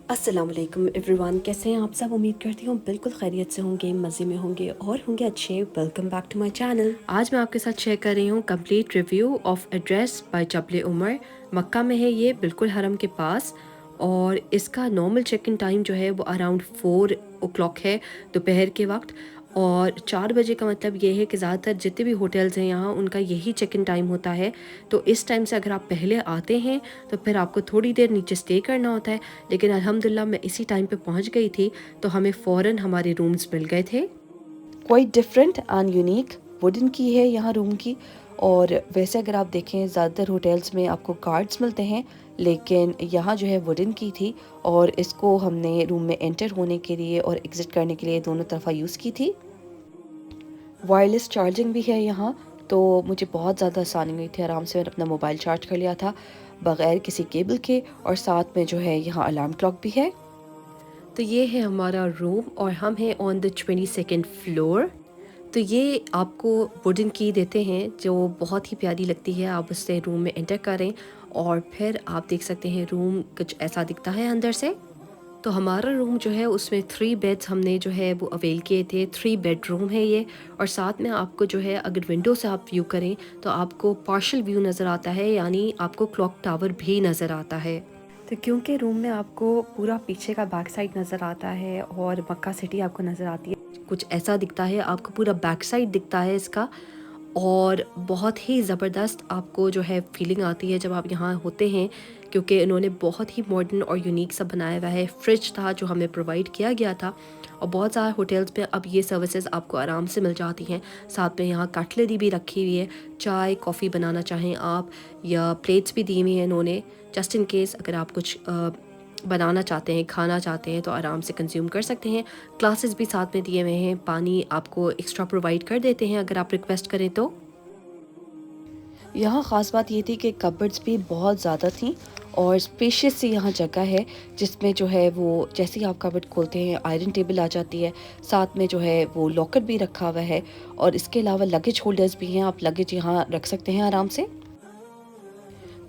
अस्सलाम वालेकुम एवरीवन, कैसे हैं आप सब। उम्मीद करती हूँ बिल्कुल खैरियत से होंगे, मज़े में होंगे और होंगे अच्छे। Welcome back to my channel. आज मैं आपके साथ शेयर कर रही हूँ complete review of address by Jabal Omar. Mecca में है ये, बिल्कुल हरम के पास। और इसका नॉर्मल चेक इन टाइम जो है वो अराउंड 4 o'clock है दोपहर के वक्त। और 4 बजे का मतलब ये है कि ज़्यादातर जितने भी होटल्स हैं यहाँ उनका यही चेक इन टाइम होता है। तो इस टाइम से अगर आप पहले आते हैं तो फिर आपको थोड़ी देर नीचे स्टे करना होता है। लेकिन अल्हम्दुलिल्लाह मैं इसी टाइम पे पहुँच गई थी तो हमें फ़ौरन हमारे रूम्स मिल गए थे। Quite different and unique wooden की है यहाँ रूम की। और वैसे अगर आप देखें ज़्यादातर होटल्स में आपको कार्ड्स मिलते हैं, लेकिन यहाँ जो है वुडन की थी। और इसको हमने रूम में एंटर होने के लिए और एग्ज़िट करने के लिए दोनों तरफा यूज़ की थी। वायरलेस चार्जिंग भी है यहाँ, तो मुझे बहुत ज़्यादा आसानी हुई थी। आराम से मैंने अपना मोबाइल चार्ज कर लिया था बग़ैर किसी केबल के। और साथ में जो है यहाँ अलार्म क्लॉक भी है। तो ये है हमारा रूम और हम हैं ऑन द 22nd फ्लोर। तो ये आपको वुडन की देते हैं जो बहुत ही प्यारी लगती है। आप उससे रूम में एंटर करें और फिर आप देख सकते हैं रूम कुछ ऐसा दिखता है अंदर से। तो हमारा रूम जो है उसमें 3 बेड्स हमने जो है वो अवेल किए थे। 3 बेडरूम है ये। और साथ में आपको जो है अगर विंडो से आप व्यू करें तो आपको पार्शल व्यू नज़र आता है, यानी आपको क्लॉक टावर भी नज़र आता है। तो क्योंकि रूम में आपको पूरा पीछे का बैक साइड नज़र आता है और मक्का सिटी आपको नज़र आती है, कुछ ऐसा दिखता है, आपको पूरा बैक साइड दिखता है इसका। और बहुत ही ज़बरदस्त आपको जो है फीलिंग आती है जब आप यहाँ होते हैं, क्योंकि इन्होंने बहुत ही मॉडर्न और यूनिक सा बनाया हुआ है। फ्रिज था जो हमें प्रोवाइड किया गया था। और बहुत सारे होटल्स में अब ये सर्विसेज आपको आराम से मिल जाती हैं। साथ में यहाँ कटलरी भी रखी हुई है, चाय कॉफ़ी बनाना चाहें आप, या प्लेट्स भी दी हुई हैं इन्होंने, जस्ट इन केस अगर आप कुछ बनाना चाहते हैं, खाना चाहते हैं तो आराम से कंज्यूम कर सकते हैं। क्लासेस भी साथ में दिए हुए हैं, पानी आपको एक्स्ट्रा प्रोवाइड कर देते हैं अगर आप रिक्वेस्ट करें तो। यहाँ ख़ास बात ये थी कि कबर्ड्स भी बहुत ज़्यादा थी और स्पेशियस सी यहाँ जगह है, जिसमें जो है वो जैसे ही आप कबर्ड खोलते हैं आयरन टेबल आ जाती है। साथ में जो है वो लॉकर भी रखा हुआ है और इसके अलावा लगेज होल्डर्स भी हैं, आप लगेज यहाँ रख सकते हैं आराम से।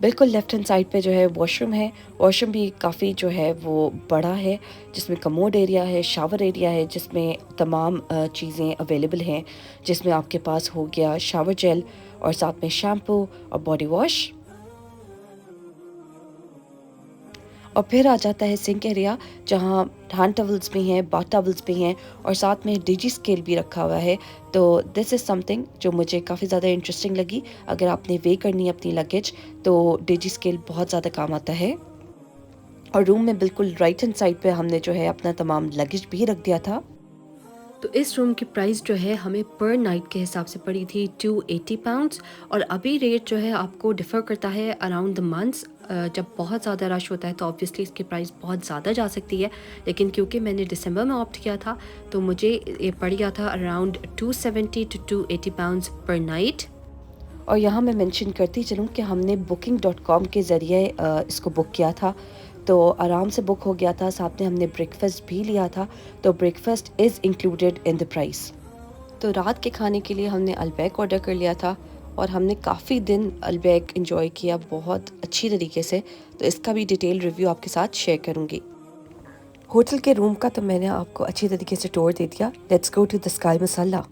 बिल्कुल लेफ्ट हैंड साइड पे जो है वॉशरूम है। वॉशरूम भी काफ़ी जो है वो बड़ा है, जिसमें कमोड एरिया है, शावर एरिया है, जिसमें तमाम चीज़ें अवेलेबल हैं। जिसमें आपके पास हो गया शावर जेल और साथ में शैम्पू और बॉडी वॉश। और फिर आ जाता है सिंक एरिया, जहाँ हैंड टवल्स भी हैं, बाथ टवल्स भी हैं और साथ में डिजी स्केल भी रखा हुआ है। तो दिस इज़ समथिंग जो मुझे काफ़ी ज़्यादा इंटरेस्टिंग लगी। अगर आपने वे करनी है अपनी लगेज तो डिजी स्केल बहुत ज़्यादा काम आता है। और रूम में बिल्कुल राइट हैंड साइड पे हमने जो है अपना तमाम लगेज भी रख दिया था। तो इस रूम की प्राइस जो है हमें पर नाइट के हिसाब से पड़ी थी 280 पाउंड्स। और अभी रेट जो है आपको डिफ़र करता है अराउंड द मंथ्स। जब बहुत ज़्यादा रश होता है तो ऑब्वियसली इसकी प्राइस बहुत ज़्यादा जा सकती है, लेकिन क्योंकि मैंने दिसंबर में ऑप्ट किया था तो मुझे ये पड़ गया था around 270 to 280 pounds per night. और यहाँ मैं मेंशन करती चलूँ कि हमने booking.com के ज़रिए इसको बुक किया था, तो आराम से बुक हो गया था। साथ में हमने ब्रेकफास्ट भी लिया था, तो breakfast is included in the price. तो रात के खाने के लिए हमने अलबैक ऑर्डर कर लिया था और हमने काफ़ी दिन अलबैक इंजॉय किया बहुत अच्छी तरीके से। तो इसका भी डिटेल रिव्यू आपके साथ शेयर करूँगी। होटल के रूम का तो मैंने आपको अच्छी तरीके से टूर दे दिया। Let's go to the Sky Musalla.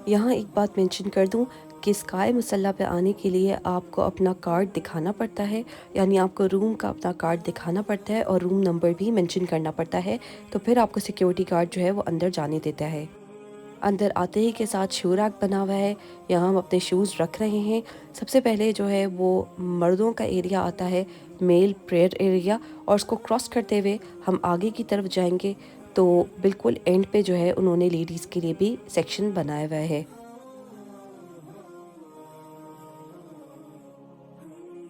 यहाँ एक बात मेंशन कर दूँ कि स्काई मसल्ला पे आने के लिए आपको अपना कार्ड दिखाना पड़ता है, यानी आपको रूम का अपना कार्ड दिखाना पड़ता है और रूम नंबर भी मेंशन करना पड़ता है। तो फिर आपको सिक्योरिटी गार्ड जो है वो अंदर जाने देता है। अंदर आते ही के साथ शू रैक बना हुआ है, यहाँ हम अपने शूज़ रख रहे हैं। सबसे पहले जो है वो मर्दों का एरिया आता है, मेल प्रेयर एरिया, और उसको क्रॉस करते हुए हम आगे की तरफ जाएंगे तो बिल्कुल एंड पे जो है उन्होंने लेडीज़ के लिए भी सेक्शन बनाया हुआ है।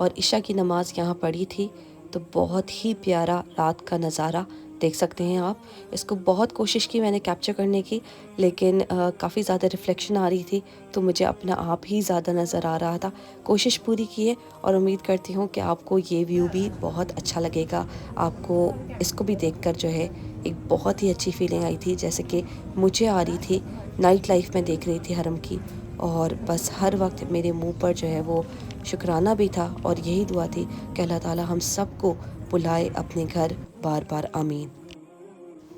और इशा की नमाज यहाँ पढ़ी थी। तो बहुत ही प्यारा रात का नज़ारा देख सकते हैं आप। इसको बहुत कोशिश की मैंने कैप्चर करने की, लेकिन काफ़ी ज़्यादा रिफ्लेक्शन आ रही थी, तो मुझे अपना आप ही ज़्यादा नज़र आ रहा था। कोशिश पूरी की है और उम्मीद करती हूँ कि आपको ये व्यू भी बहुत अच्छा लगेगा। आपको इसको भी देखकर जो है एक बहुत ही अच्छी फीलिंग आई थी, जैसे कि मुझे आ रही थी। नाइट लाइफ में देख रही थी हरम की, और बस हर वक्त मेरे मुंह पर जो है वो शुक्राना भी था और यही दुआ थी कि अल्लाह ताला हम सबको बुलाए अपने घर बार बार, आमीन।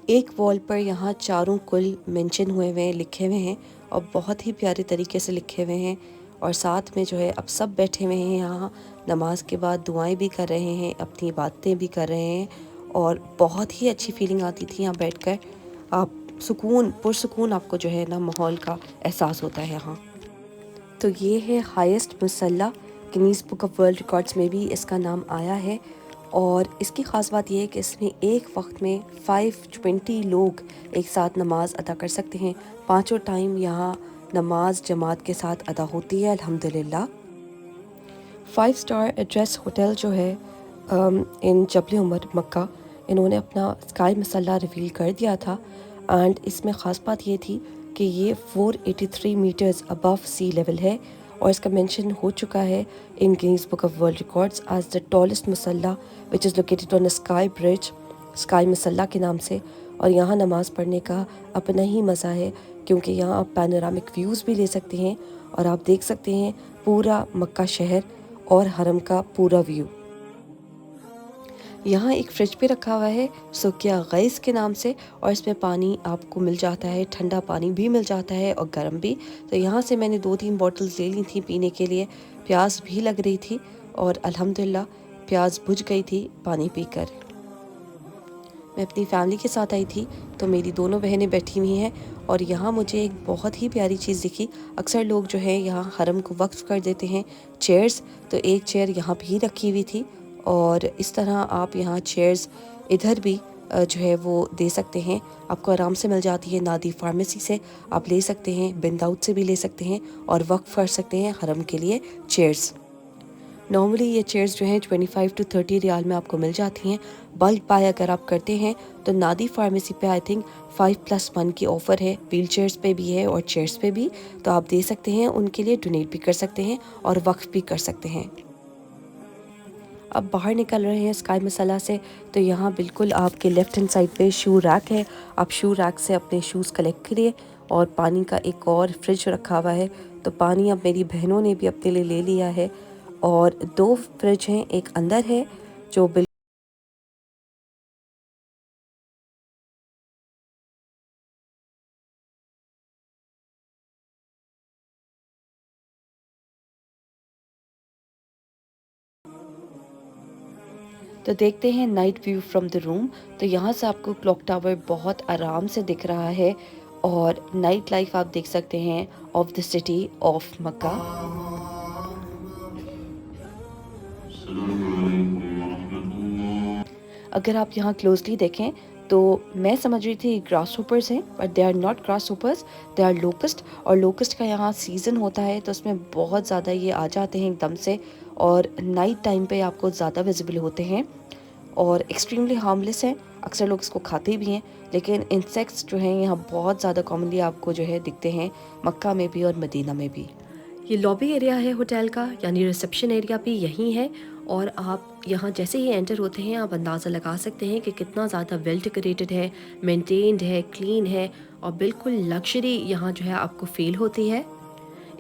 एक वॉल पर यहाँ चारों कुल मेंशन हुए लिखे हुए हैं और बहुत ही प्यारे तरीके से लिखे हुए हैं। और साथ में जो है अब सब बैठे हुए हैं यहाँ, नमाज के बाद दुआएं भी कर रहे हैं, अपनी बातें भी कर रहे हैं, और बहुत ही अच्छी फीलिंग आती थी यहाँ बैठकर। आप पुरसुकून आपको जो है ना माहौल का एहसास होता है यहाँ। तो ये है हाईएस्ट मुसल्ला, Guinness Book of World Records में भी इसका नाम आया है। और इसकी ख़ास बात यह है कि इसमें एक वक्त में 520 लोग एक साथ नमाज अदा कर सकते हैं। पाँचों टाइम यहाँ नमाज जमात के साथ अदा होती है अल्हम्दुलिल्लाह। 5 स्टार एड्रेस होटल जो है इन जबल उमर मक्का, इन्होंने अपना स्काई मसल्ला रिवील कर दिया था। एंड इसमें ख़ास बात ये थी कि ये 483 मीटर्स अबव सी लेवल है, और इसका मेंशन हो चुका है in Guinness Book of World Records as the tallest musalla which is located on a sky bridge, Sky Musalla के नाम से। और यहाँ नमाज़ पढ़ने का अपना ही मज़ा है, क्योंकि यहाँ आप पैनोरामिक व्यूज़ भी ले सकते हैं और आप देख सकते हैं पूरा मक्का शहर और हरम का पूरा व्यू। यहाँ एक फ्रिज भी रखा हुआ है सुकिया गैस के नाम से, और इसमें पानी आपको मिल जाता है, ठंडा पानी भी मिल जाता है और गर्म भी। तो यहाँ से मैंने 2-3 बॉटल्स ले ली थी पीने के लिए। प्यास भी लग रही थी और अल्हम्दुलिल्लाह प्यास बुझ गई थी पानी पीकर। मैं अपनी फैमिली के साथ आई थी, तो मेरी दोनों बहनें बैठी हुई हैं, और यहाँ मुझे एक बहुत ही प्यारी चीज़ दिखी। अक्सर लोग जो है यहाँ हरम को वक्फ कर देते हैं चेयर्स, तो एक चेयर यहाँ भी रखी हुई थी। और इस तरह आप यहाँ चेयर्स इधर भी जो है वो दे सकते हैं, आपको आराम से मिल जाती है। नादी फार्मेसी से आप ले सकते हैं, बिन दाऊद से भी ले सकते हैं और वक्फ कर सकते हैं हरम के लिए चेयर्स। नॉर्मली ये चेयर्स जो हैं 25 to 30 रियाल में आपको मिल जाती हैं। बल्क बाय अगर आप करते हैं तो नादी फार्मेसी पे आई थिंक 5+1 की ऑफ़र है, व्हील चेयर्स पे भी है और चेयर्स पे भी, तो आप दे सकते हैं, उनके लिए डोनेट भी कर सकते हैं और वक्फ भी कर सकते हैं। अब बाहर निकल रहे हैं स्काई मसल्ला से, तो यहाँ बिल्कुल आपके लेफ़्ट हैंड साइड पे शू रैक है। आप शू रैक से अपने शूज़ कलेक्ट करिए, और पानी का एक और फ्रिज रखा हुआ है, तो पानी अब मेरी बहनों ने भी अपने लिए ले लिया है। और 2 फ्रिज हैं, एक अंदर है जो तो देखते हैं night view from the room. तो यहाँ से आपको क्लॉक टावर बहुत आराम से दिख रहा है, और नाइट लाइफ आप देख सकते हैं ऑफ द सिटी ऑफ मक्का। अगर आप यहाँ क्लोजली देखें तो मैं समझ रही थी ग्रास होपर्स हैं, but they are not grasshoppers, they are locust. और लोकस्ट का यहाँ सीज़न होता है, तो उसमें बहुत ज़्यादा ये आ जाते हैं एकदम से, और नाइट टाइम पे आपको ज़्यादा विजिबल होते हैं और एक्सट्रीमली हार्मलेस हैं। अक्सर लोग इसको खाते भी हैं, लेकिन इंसेक्ट्स जो हैं यहाँ बहुत ज़्यादा कॉमनली आपको जो है दिखते हैं, मक्का में भी और मदीना में भी। ये लॉबी एरिया है होटल का, यानी रिसेप्शन एरिया भी यहीं है। और आप यहाँ जैसे ही एंटर होते हैं आप अंदाज़ा लगा सकते हैं कि कितना ज़्यादा वेल डेकोरेटेड है, मेंटेन्ड है, क्लीन है, और बिल्कुल लग्जरी यहाँ जो है आपको फील होती है।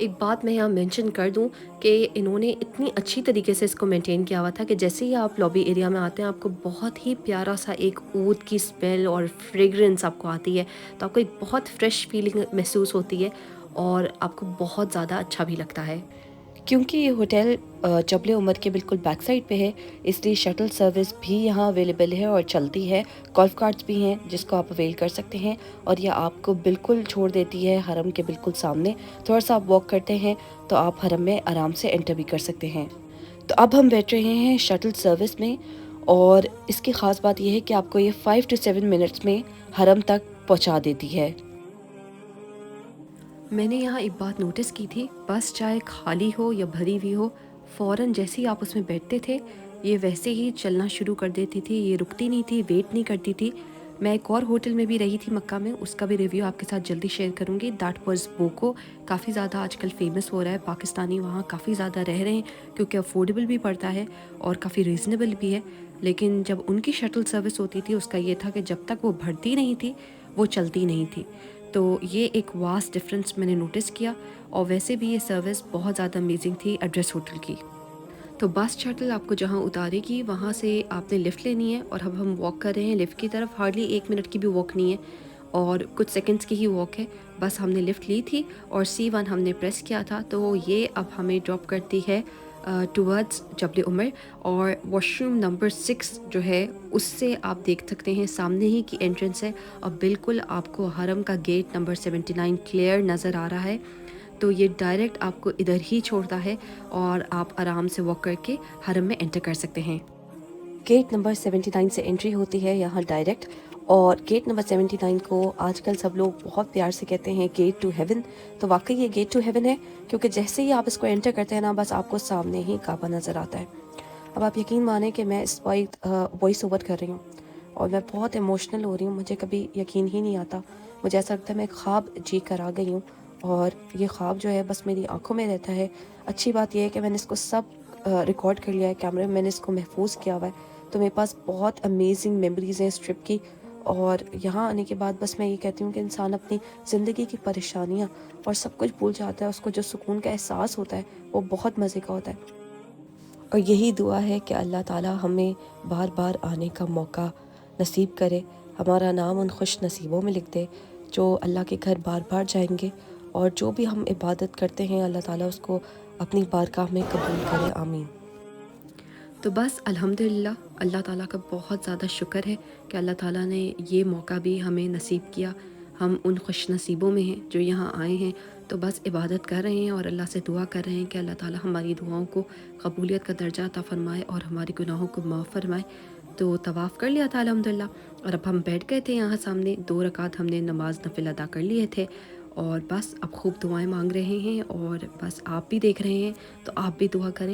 एक बात मैं यहाँ मेंशन कर दूँ कि इन्होंने इतनी अच्छी तरीके से इसको मेंटेन किया हुआ था कि जैसे ही आप लॉबी एरिया में आते हैं आपको बहुत ही प्यारा सा एक ऊद की स्मेल और फ्रेगरेंस आपको आती है, तो आपको एक बहुत फ्रेश फीलिंग महसूस होती है और आपको बहुत ज़्यादा अच्छा भी लगता है। क्योंकि ये होटल जबल उमर के बिल्कुल बैक साइड पे है, इसलिए शटल सर्विस भी यहाँ अवेलेबल है और चलती है। गोल्फ कार्ट्स भी हैं जिसको आप अवेल कर सकते हैं, और यह आपको बिल्कुल छोड़ देती है हरम के बिल्कुल सामने। थोड़ा सा आप वॉक करते हैं तो आप हरम में आराम से एंटर भी कर सकते हैं। तो अब हम बैठ रहे हैं शटल सर्विस में, और इसकी ख़ास बात यह है कि आपको ये 5 to 7 मिनट्स में हरम तक पहुँचा देती है। मैंने यहाँ एक बात नोटिस की थी, बस चाहे खाली हो या भरी हुई हो, फ़ौरन जैसे ही आप उसमें बैठते थे ये वैसे ही चलना शुरू कर देती थी। ये रुकती नहीं थी, वेट नहीं करती थी। मैं एक और होटल में भी रही थी मक्का में, उसका भी रिव्यू आपके साथ जल्दी शेयर करूँगी। That was Boko. काफ़ी ज़्यादा आजकल फ़ेमस हो रहा है, पाकिस्तानी वहाँ काफ़ी ज़्यादा रह रहे हैं क्योंकि अफोर्डेबल भी पड़ता है और काफ़ी रीज़नेबल भी है। लेकिन जब उनकी शटल सर्विस होती थी उसका ये था कि जब तक वो भरती नहीं थी वो चलती नहीं थी। तो ये एक वास्ट डिफरेंस मैंने नोटिस किया। और वैसे भी ये सर्विस बहुत ज़्यादा अमेजिंग थी एड्रेस होटल की। तो बस शटल आपको जहाँ उतारेगी वहाँ से आपने लिफ़्ट लेनी है और अब हम वॉक कर रहे हैं लिफ़्ट की तरफ। हार्डली 1 मिनट की भी वॉक नहीं है और कुछ सेकंड्स की ही वॉक है। बस हमने लिफ़्ट ली थी और C1 हमने प्रेस किया था, तो ये अब हमें ड्रॉप करती है टुवर्ड्स जबल उमर। और वॉशरूम नंबर 6 जो है उससे आप देख सकते हैं सामने ही की एंट्रेंस है और बिल्कुल आपको हरम का गेट नंबर 79 क्लियर नज़र आ रहा है। तो ये डायरेक्ट आपको इधर ही छोड़ता है और आप आराम से वॉक करके हरम में एंटर कर सकते हैं। गेट नंबर 79 से एंट्री होती है यहाँ डायरेक्ट। और गेट नंबर 79 को आजकल सब लोग बहुत प्यार से कहते हैं गेट टू हेवन। तो वाकई ये गेट टू हेवन है, क्योंकि जैसे ही आप इसको एंटर करते हैं ना, बस आपको सामने ही काबा नज़र आता है। अब आप यकीन माने कि मैं इस वक्त वॉइस ओवर कर रही हूँ और मैं बहुत इमोशनल हो रही हूँ। मुझे कभी यकीन ही नहीं आता, मुझे ऐसा लगता है मैं ख्वाब जी कर आ गई हूँ और ये ख्वाब जो है बस मेरी आंखों में रहता है। अच्छी बात यह है कि मैंने इसको सब रिकॉर्ड कर लिया है कैमरे में, मैंने इसको महफूज किया हुआ है। तो मेरे पास बहुत अमेजिंग मेमोरीज़ हैं इस ट्रिप की। और यहाँ आने के बाद बस मैं ये कहती हूँ कि इंसान अपनी ज़िंदगी की परेशानियाँ और सब कुछ भूल जाता है। उसको जो सुकून का एहसास होता है वो बहुत मज़े का होता है। और यही दुआ है कि अल्लाह ताला हमें बार बार आने का मौका नसीब करे, हमारा नाम उन खुश नसीबों में लिख दे जो अल्लाह के घर बार बार जाएंगे। और जो भी हम इबादत करते हैं अल्लाह ताला उसको अपनी बारगाह में कबूल करे, आमीन। तो बस अल्हम्दुलिल्लाह अल्लाह ताला का बहुत ज़्यादा शुक्र है कि अल्लाह ताला ने ये मौका भी हमें नसीब किया। हम उन खुश नसीबों में हैं जो यहाँ आए हैं। तो बस इबादत कर रहे हैं और अल्लाह से दुआ कर रहे हैं कि अल्लाह ताला हमारी दुआओं को कबूलियत का दर्जा अता फ़रमाए और हमारे गुनाहों को माफ़ फरमाए। तो तवाफ़ कर लिया था अल्हम्दुलिल्लाह और अब हम बैठ गए थे यहाँ सामने। 2 रकात हमने नमाज नफिल अदा कर लिए थे और बस अब खूब दुआएं मांग रहे हैं। और बस आप भी देख रहे हैं तो आप भी दुआ करें।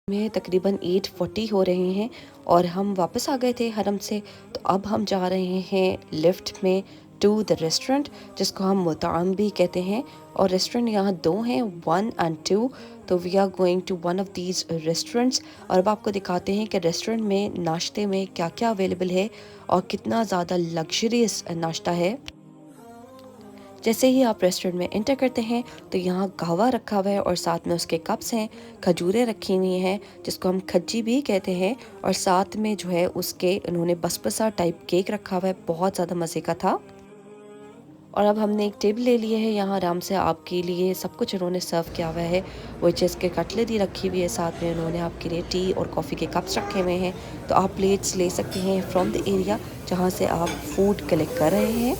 में तकरीबन 8:40 हो रहे हैं और हम वापस आ गए थे हरम से। तो अब हम जा रहे हैं लिफ्ट में टू द रेस्टोरेंट, जिसको हम मुताम भी कहते हैं। और रेस्टोरेंट यहाँ 2 हैं, 1 and 2। तो we are going to one of these restaurants. और अब आपको दिखाते हैं कि रेस्टोरेंट में नाश्ते में क्या क्या अवेलेबल है और कितना ज़्यादा लग्जरियस नाश्ता है। जैसे ही आप रेस्टोरेंट में एंटर करते हैं तो यहाँ कहवा रखा हुआ है और साथ में उसके कप्स हैं, खजूरें रखी हुई हैं जिसको हम खज्जी भी कहते हैं। और साथ में जो है उसके उन्होंने बसबसा टाइप केक रखा हुआ है, बहुत ज़्यादा मज़े का था। और अब हमने एक टेबल ले लिए है यहाँ आराम से आपके लिए सब कुछ उन्होंने सर्व किया हुआ है। वो चीज़ के कटलेरी रखी हुई है, साथ में उन्होंने आपके लिए टी और कॉफ़ी के कप्स रखे हुए हैं। तो आप प्लेट्स ले सकते हैं फ्रॉम द एरिया जहाँ से आप फूड कलेक्ट कर रहे हैं।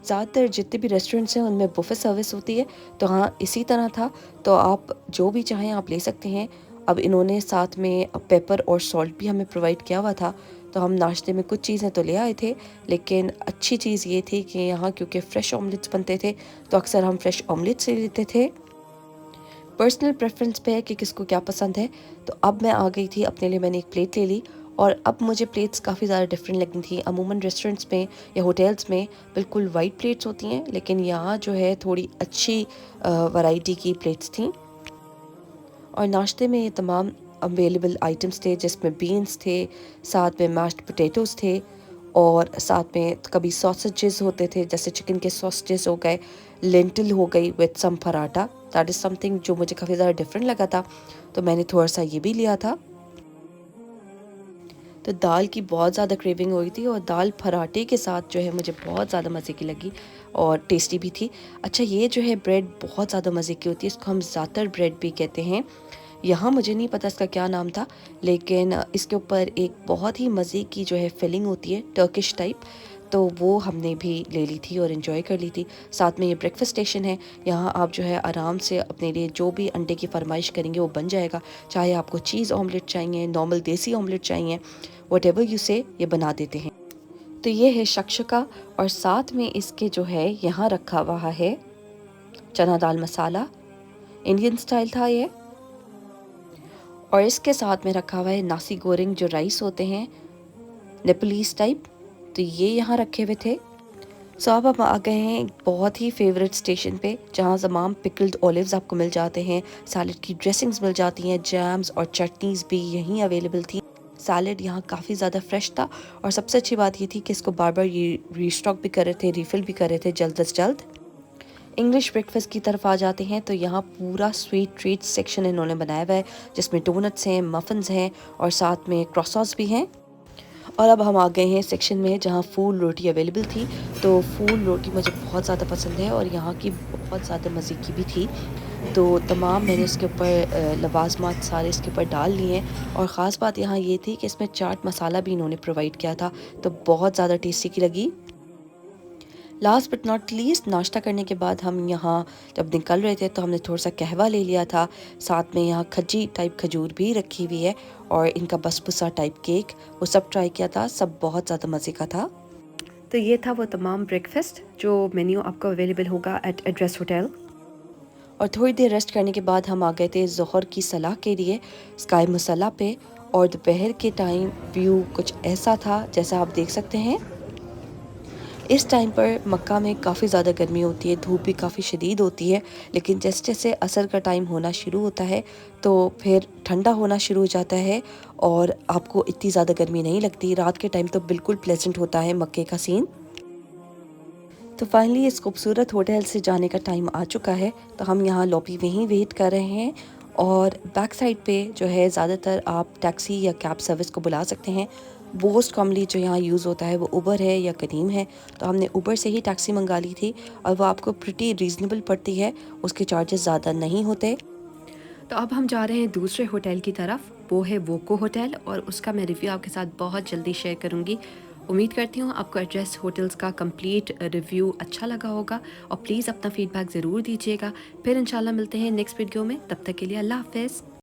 ज़्यादातर जितने भी रेस्टोरेंट्स हैं उनमें बुफे सर्विस होती है, तो हाँ इसी तरह था। तो आप जो भी चाहें आप ले सकते हैं। अब इन्होंने साथ में पेपर और सॉल्ट भी हमें प्रोवाइड किया हुआ था। तो हम नाश्ते में कुछ चीज़ें तो ले आए थे, लेकिन अच्छी चीज़ ये थी कि यहाँ क्योंकि फ़्रेश ऑमलेट्स बनते थे तो अक्सर हम फ़्रेश ऑमलेट्स ले लेते थे। पर्सनल प्रेफरेंस पे है कि किसको क्या पसंद है। तो अब मैं आ गई थी, अपने लिए मैंने एक प्लेट ले ली और अब मुझे प्लेट्स काफ़ी ज़्यादा डिफरेंट लगी थी। अमूमन रेस्टोरेंट्स में या होटल्स में बिल्कुल वाइट प्लेट्स होती हैं, लेकिन यहाँ जो है थोड़ी अच्छी वैरायटी की प्लेट्स थी। और नाश्ते में ये तमाम अवेलेबल आइटम्स थे जिसमें बीन्स थे, साथ में मैश्ड पोटैटोज़ थे और साथ में कभी सॉसेजेस होते थे, जैसे चिकन के सॉसेजेस हो गए, लेंटिल हो गई with some paratha. That is something जो मुझे काफ़ी ज़्यादा डिफरेंट लगा था, तो मैंने थोड़ा सा ये भी लिया था। तो दाल की बहुत ज़्यादा क्रेविंग हुई थी और दाल पराठे के साथ जो है मुझे बहुत ज़्यादा मज़े की लगी और टेस्टी भी थी। अच्छा, ये जो है ब्रेड बहुत ज़्यादा मज़े की होती है, इसको हम ज़ातर ब्रेड भी कहते हैं। यहाँ मुझे नहीं पता इसका क्या नाम था, लेकिन इसके ऊपर एक बहुत ही मज़े की जो है फिलिंग होती है टर्किश टाइप, तो वो हमने भी ले ली थी और इन्जॉय कर ली थी। साथ में ये ब्रेकफास्ट स्टेशन है, यहाँ आप जो है आराम से अपने लिए जो भी अंडे की फरमाइश करेंगे वो बन जाएगा। चाहे आपको चीज़ ऑमलेट चाहिए, नॉर्मल देसी ऑमलेट चाहिए, वटेवर यू से ये बना देते हैं। तो ये है शक्शका और साथ में इसके जो है यहाँ रखा हुआ है चना दाल मसाला, इंडियन स्टाइल था ये। और इसके साथ में रखा हुआ है नासी गोरिंग, जो राइस होते हैं नेपलीस टाइप, तो ये यहाँ रखे हुए थे। सो अब हम आ गए हैं एक बहुत ही फेवरेट स्टेशन पे, जहाँ तमाम पिकल्ड ऑलिव्स आपको मिल जाते हैं, सैलड की ड्रेसिंग्स मिल जाती हैं, जैम्स और चटनीज़ भी यहीं अवेलेबल थी। सैलड यहाँ काफ़ी ज़्यादा फ्रेश था, और सबसे अच्छी बात ये थी कि इसको बार बार ये रीस्टॉक भी कर रहे थे, रिफ़िल भी कर रहे थे जल्द अज जल्द। इंग्लिश ब्रेकफास्ट की तरफ आ जाते हैं तो यहाँ पूरा स्वीट ट्रीट सेक्शन इन्होंने बनाया हुआ है, जिसमें डोनट्स हैं, मफ़िन्स हैं और साथ में क्रॉसॉस भी हैं। और अब हम आ गए हैं सेक्शन में जहाँ फूल रोटी अवेलेबल थी। तो फूल रोटी मुझे बहुत ज़्यादा पसंद है और यहाँ की बहुत ज़्यादा मज़े की भी थी। तो तमाम मैंने इसके ऊपर लवाजमात सारे इसके ऊपर डाल लिए हैं, और ख़ास बात यहाँ ये थी कि इसमें चाट मसाला भी इन्होंने प्रोवाइड किया था, तो बहुत ज़्यादा टेस्टी की लगी। लास्ट बट नॉट लीस्ट, नाश्ता करने के बाद हम यहाँ जब निकल रहे थे तो हमने थोड़ा सा कहवा ले लिया था, साथ में यहाँ खज्जी टाइप खजूर भी रखी हुई है, और इनका बसबुसा टाइप केक, वो सब ट्राई किया था, सब बहुत ज़्यादा मज़े का था। तो ये था वो तमाम ब्रेकफास्ट जो मेन्यू आपको अवेलेबल होगा एट एड्रेस होटल। और थोड़ी देर रेस्ट करने के बाद हम आ गए थे ज़ोहर की सलाह के लिए स्काई मुसल्ला पे, और दोपहर के टाइम व्यू कुछ ऐसा था जैसा आप देख सकते हैं। इस टाइम पर मक्का में काफ़ी ज़्यादा गर्मी होती है, धूप भी काफ़ी शदीद होती है, लेकिन जैसे जैसे असर का टाइम होना शुरू होता है तो फिर ठंडा होना शुरू हो जाता है, और आपको इतनी ज़्यादा गर्मी नहीं लगती। रात के टाइम तो बिल्कुल प्लेजेंट होता है मक्के का सीन। तो फाइनली इस खूबसूरत होटल से जाने का टाइम आ चुका है, तो हम यहाँ लॉबी में ही वेट कर रहे हैं। और बैक साइड पे जो है ज़्यादातर आप टैक्सी या कैब सर्विस को बुला सकते हैं। मोस्ट कॉमनली जो यहाँ यूज़ होता है वो उबर है या करीम है, तो हमने उबर से ही टैक्सी मंगा ली थी, और वो आपको प्रिटी रीज़नेबल पड़ती है, उसके चार्जेस ज़्यादा नहीं होते। तो अब हम जा रहे हैं दूसरे होटल की तरफ, वो है वोको होटल, और उसका मैं रिव्यू आपके साथ बहुत जल्दी शेयर करूँगी। उम्मीद करती हूँ आपको एड्रेस होटल्स का कंप्लीट रिव्यू अच्छा लगा होगा, और प्लीज़ अपना फीडबैक ज़रूर दीजिएगा। फिर इंशाल्लाह मिलते हैं नेक्स्ट वीडियो में, तब तक के लिए अल्लाह हाफ़िज़।